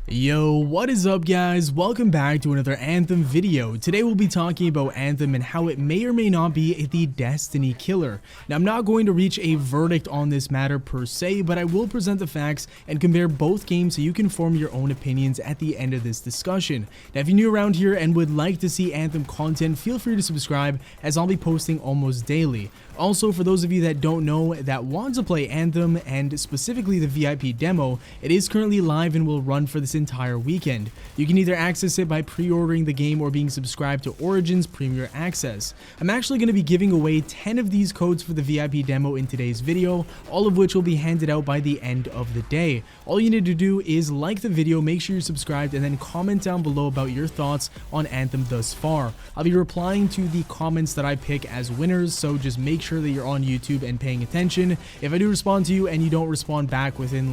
Yo, what is up guys? Welcome back to another Anthem video. Today we'll be talking about Anthem and how it may or may not be the Destiny killer. Now I'm not going to reach a verdict on this matter per se, but I will present the facts and compare both games so you can form your own opinions at the end of this discussion. Now if you're new around here and would like to see Anthem content, feel free to subscribe as I'll be posting almost daily. Also, for those of you that don't know that want to play Anthem and specifically the VIP demo, it is currently live and will run for this entire weekend. You can either access it by pre-ordering the game or being subscribed to Origin's Premier Access. I'm actually going to be giving away 10 of these codes for the VIP demo in today's video, all of which will be handed out by the end of the day. All you need to do is like the video, make sure you're subscribed, and then comment down below about your thoughts on Anthem thus far. I'll be replying to the comments that I pick as winners, so just make sure that you're on YouTube and paying attention. If I do respond to you and you don't respond back within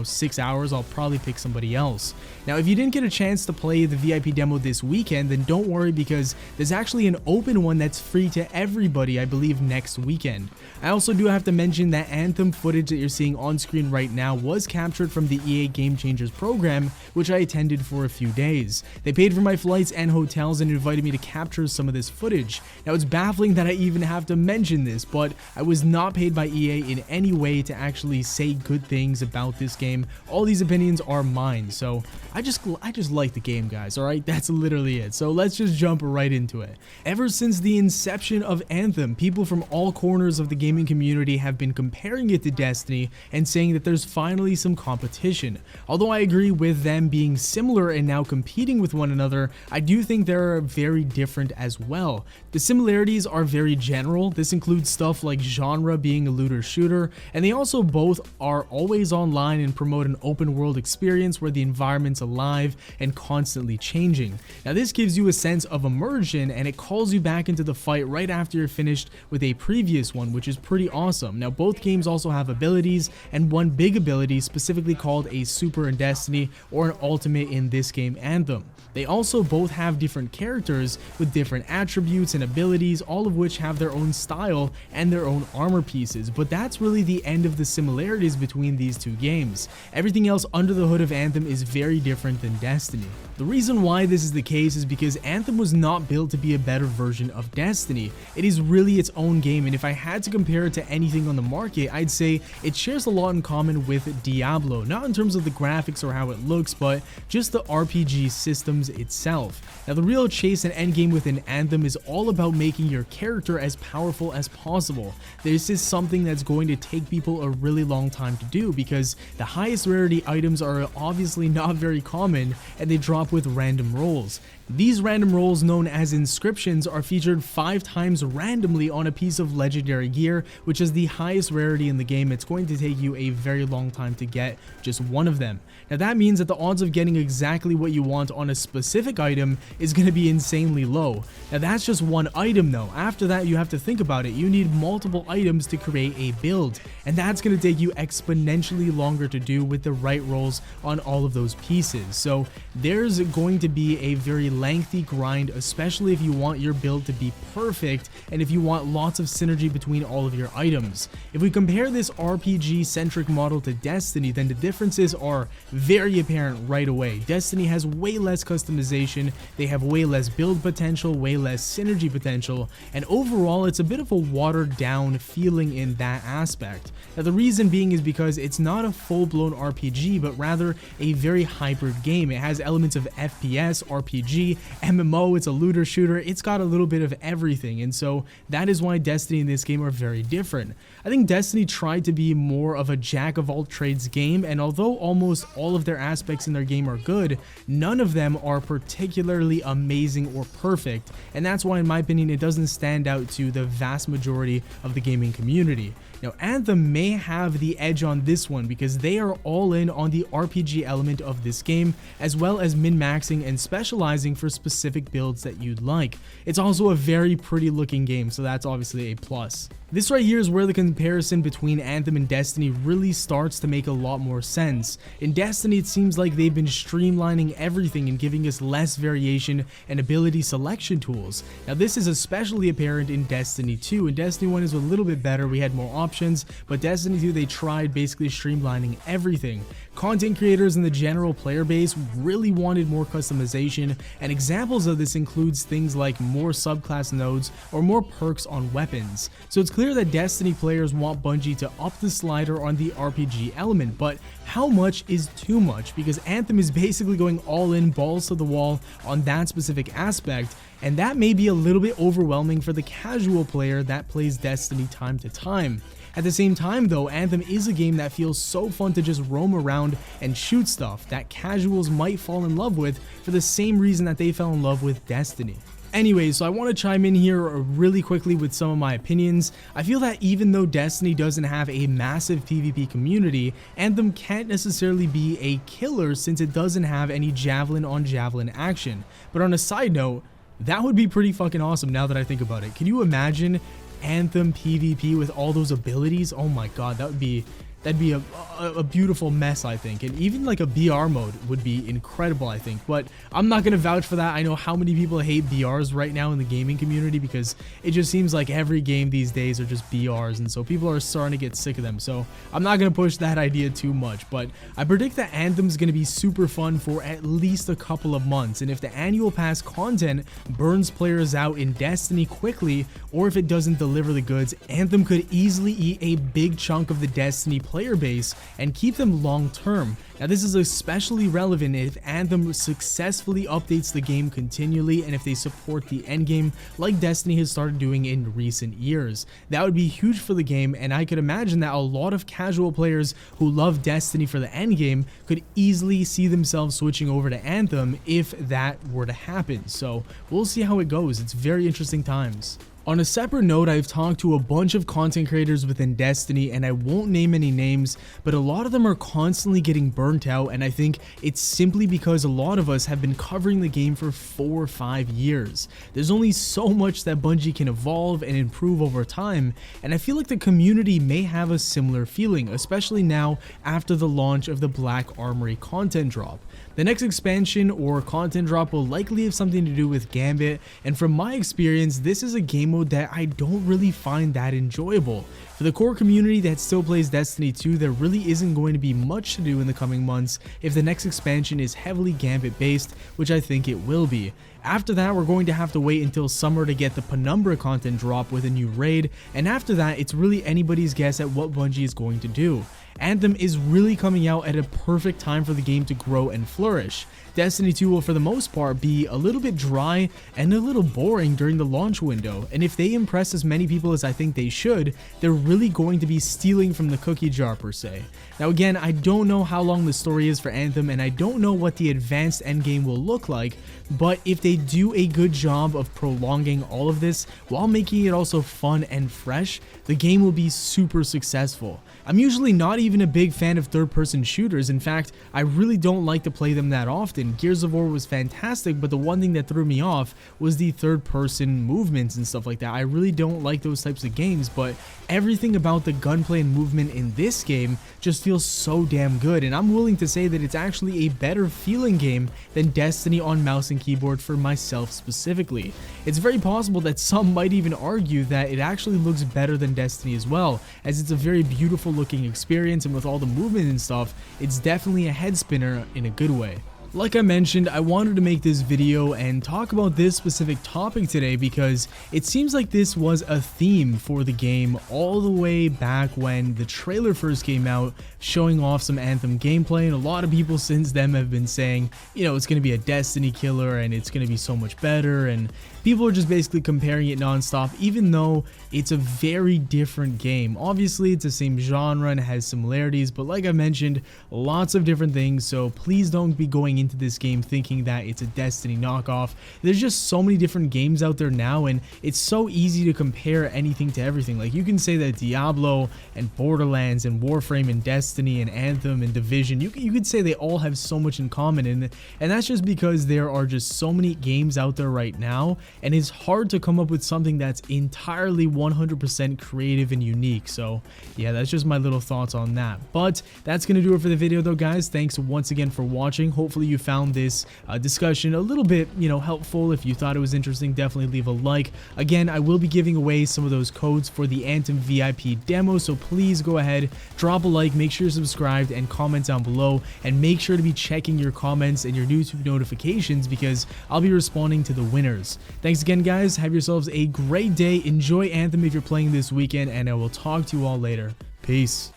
6 hours, I'll probably pick somebody else. Now if you didn't get a chance to play the VIP demo this weekend, then don't worry because there's actually an open one that's free to everybody, I believe next weekend. I also do have to mention that Anthem footage that you're seeing on screen right now was captured from the EA Game Changers program, which I attended for a few days. They paid for my flights and hotels and invited me to capture some of this footage. Now it's baffling that I even have to mention this, but I was not paid by EA in any way to actually say good things about this game. All these opinions are mine, so I just like the game, guys, alright? That's literally it. So let's just jump right into it. Ever since the inception of Anthem, people from all corners of the gaming community have been comparing it to Destiny and saying that there's finally some competition. Although I agree with them being similar and now competing with one another, I do think they're very different as well. The similarities are very general. This includes stuff like genre being a looter shooter, and they also both are always online and promote an open world experience where the environment's alive and constantly changing. Now this gives you a sense of immersion and it calls you back into the fight right after you're finished with a previous one, which is pretty awesome. Now both games also have abilities, and one big ability specifically called a super in Destiny or an ultimate in this game Anthem. They also both have different characters with different attributes and abilities, all of which have their own style and their own armor pieces, but that's really the end of the similarities between these two games. Everything else under the hood of Anthem is very different than Destiny. The reason why this is the case is because Anthem was not built to be a better version of Destiny. It is really its own game, and if I had to compare it to anything on the market, I'd say it shares a lot in common with Diablo, not in terms of the graphics or how it looks, but just the RPG systems itself. Now the real chase and endgame within Anthem is all about making your character as powerful as possible. This is something that's going to take people a really long time to do because the highest rarity items are obviously not very common and they drop with random rolls. These random rolls, known as inscriptions, are featured 5 times randomly on a piece of legendary gear, which is the highest rarity in the game. It's going to take you a very long time to get just one of them. Now that means that the odds of getting exactly what you want on a specific item is going to be insanely low. Now that's just one item though. After that, you have to think about it. You need multiple items to create a build, and that's going to take you exponentially longer to do with the right rolls on all of those pieces. So there's going to be a very lengthy grind, especially if you want your build to be perfect and if you want lots of synergy between all of your items. If we compare this RPG centric model to Destiny, then the differences are very apparent right away. Destiny has way less customization, they have way less build potential, way less synergy potential, and overall it's a bit of a watered down feeling in that aspect. Now the reason being is because it's not a full-blown RPG, but rather a very hybrid game. It has elements of FPS, RPG, MMO, it's a looter shooter, it's got a little bit of everything, and so that is why Destiny and this game are very different. I think Destiny tried to be more of a jack of all trades game, and although almost all of their aspects in their game are good, none of them are particularly amazing or perfect, and that's why in my opinion it doesn't stand out to the vast majority of the gaming community. Now, Anthem may have the edge on this one because they are all in on the RPG element of this game, as well as min-maxing and specializing for specific builds that you'd like. It's also a very pretty looking game, so that's obviously a plus. This right here is where the comparison between Anthem and Destiny really starts to make a lot more sense. In Destiny, it seems like they've been streamlining everything and giving us less variation and ability selection tools. Now, this is especially apparent in Destiny 2. In Destiny 1 is a little bit better, we had more options, but Destiny 2, they tried basically streamlining everything. Content creators and the general player base really wanted more customization, and examples of this includes things like more subclass nodes or more perks on weapons. So it's clear that Destiny players want Bungie to up the slider on the RPG element, but how much is too much? Because Anthem is basically going all in, balls to the wall on that specific aspect, and that may be a little bit overwhelming for the casual player that plays Destiny time to time. At the same time though, Anthem is a game that feels so fun to just roam around and shoot stuff that casuals might fall in love with for the same reason that they fell in love with Destiny. Anyway, so I want to chime in here really quickly with some of my opinions. I feel that even though Destiny doesn't have a massive PvP community, Anthem can't necessarily be a killer since it doesn't have any javelin on javelin action. But on a side note, that would be pretty fucking awesome now that I think about it. Can you imagine Anthem PvP with all those abilities? Oh my god, that'd be a beautiful mess, I think. And even like a BR mode would be incredible, I think. But I'm not gonna vouch for that. I know how many people hate BRs right now in the gaming community because it just seems like every game these days are just BRs, and so people are starting to get sick of them. So I'm not gonna push that idea too much, but I predict that Anthem's gonna be super fun for at least a couple of months. And if the annual pass content burns players out in Destiny quickly, or if it doesn't deliver the goods, Anthem could easily eat a big chunk of the Destiny player base and keep them long term. Now, this is especially relevant if Anthem successfully updates the game continually and if they support the endgame like Destiny has started doing in recent years. That would be huge for the game, and I could imagine that a lot of casual players who love Destiny for the endgame could easily see themselves switching over to Anthem if that were to happen. So we'll see how it goes. It's very interesting times. On a separate note, I've talked to a bunch of content creators within Destiny, and I won't name any names, but a lot of them are constantly getting burnt out, and I think it's simply because a lot of us have been covering the game for 4 or 5 years. There's only so much that Bungie can evolve and improve over time, and I feel like the community may have a similar feeling, especially now after the launch of the Black Armory content drop. The next expansion or content drop will likely have something to do with Gambit, and from my experience, this is a game mode that I don't really find that enjoyable. For the core community that still plays Destiny 2, there really isn't going to be much to do in the coming months if the next expansion is heavily Gambit based, which I think it will be. After that, we're going to have to wait until summer to get the Penumbra content drop with a new raid, and after that, it's really anybody's guess at what Bungie is going to do. Anthem is really coming out at a perfect time for the game to grow and flourish. Destiny 2 will for the most part be a little bit dry and a little boring during the launch window, and if they impress as many people as I think they should, they're really going to be stealing from the cookie jar per se. Now again, I don't know how long the story is for Anthem, and I don't know what the advanced endgame will look like, but if they do a good job of prolonging all of this while making it also fun and fresh, the game will be super successful. I'm usually not even a big fan of third-person shooters. In fact, I really don't like to play them that often. Gears of War was fantastic, but the one thing that threw me off was the third-person movements and stuff like that. I really don't like those types of games, but everything about the gunplay and movement in this game just feels so damn good, and I'm willing to say that it's actually a better feeling game than Destiny on mouse and keyboard for myself specifically. It's very possible that some might even argue that it actually looks better than Destiny as well, as it's a very beautiful looking experience, and with all the movement and stuff, it's definitely a head spinner in a good way. Like I mentioned, I wanted to make this video and talk about this specific topic today because it seems like this was a theme for the game all the way back when the trailer first came out, showing off some Anthem gameplay, and a lot of people since then have been saying, you know, it's going to be a Destiny killer and it's going to be so much better, and people are just basically comparing it nonstop, even though it's a very different game. Obviously, it's the same genre and it has similarities, but like I mentioned, lots of different things. So please don't be going into this game thinking that it's a Destiny knockoff. There's just so many different games out there now, and it's so easy to compare anything to everything. Like, you can say that Diablo and Borderlands and Warframe and Destiny and Anthem and Division, you could say they all have so much in common, and that's just because there are just so many games out there right now, and it's hard to come up with something that's entirely 100% creative and unique. So yeah, that's just my little thoughts on that. But that's gonna do it for the video though, guys. Thanks once again for watching. Hopefully you found this discussion a little bit, helpful. If you thought it was interesting, definitely leave a like. Again, I will be giving away some of those codes for the Anthem VIP demo, so please go ahead, drop a like, make sure you're subscribed, and comment down below, and make sure to be checking your comments and your YouTube notifications because I'll be responding to the winners. Thanks again, guys. Have yourselves a great day. Enjoy Anthem if you're playing this weekend, and I will talk to you all later. Peace.